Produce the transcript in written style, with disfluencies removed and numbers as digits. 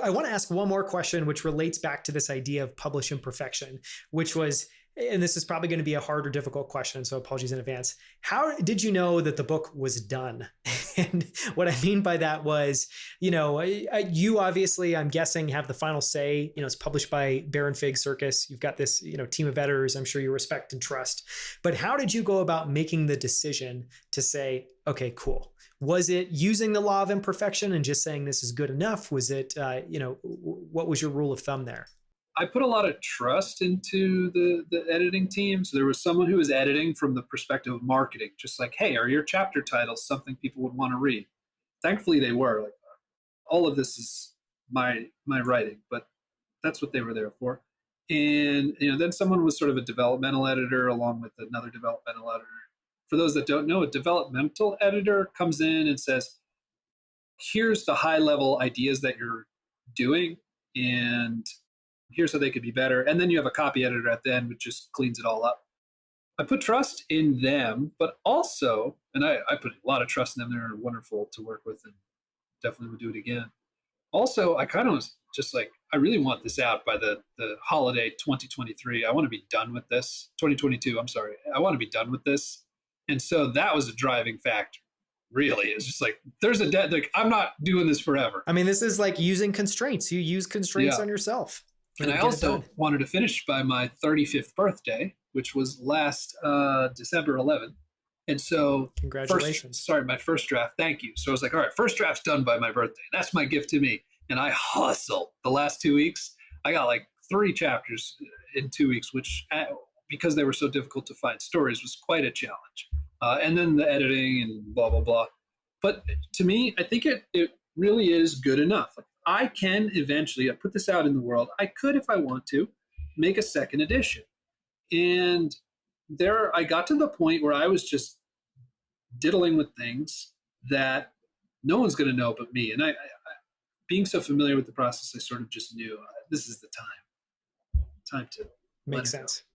I want to ask one more question, which relates back to this idea of publish imperfection, which was, and this is probably going to be a hard or difficult question, so apologies in advance. How did you know that the book was done? And what I mean by that was, you obviously, I'm guessing, have the final say. It's published by Baron Fig Circus. You've got this, team of editors I'm sure you respect and trust. But how did you go about making the decision to say, okay, cool? Was it using the law of imperfection and just saying this is good enough? Was it, what was your rule of thumb there? I put a lot of trust into the editing team. So there was someone who was editing from the perspective of marketing, just like, hey, are your chapter titles something people would want to read? Thankfully, they were. Like, all of this is my writing, but that's what they were there for. And then someone was sort of a developmental editor along with another developmental editor. For those that don't know, a developmental editor comes in and says, here's the high level ideas that you're doing, and here's how they could be better. And then you have a copy editor at the end, which just cleans it all up. I put trust in them, but also, and I put a lot of trust in them. They're wonderful to work with and definitely would do it again. Also, I kind of was just like, I really want this out by the holiday 2023. I want to be done with this. 2022, I'm sorry. I want to be done with this. And so that was a driving factor. Really, it's just like there's a dead. Like, I'm not doing this forever. I mean, this is like using constraints. You use constraints on yourself. And I also wanted to finish by my 35th birthday, which was last December 11th. And so, congratulations! My first draft. Thank you. So I was like, all right, first draft's done by my birthday. That's my gift to me. And I hustled the last 2 weeks. I got like 3 chapters in 2 weeks, which, because they were so difficult to find stories, was quite a challenge. And then the editing and blah, blah, blah. But to me, I think it really is good enough. Like, I can eventually, I put this out in the world. I could, if I want to, make a second edition. And I got to the point where I was just diddling with things that no one's going to know but me. And I, being so familiar with the process, I sort of just knew this is the time to make sense.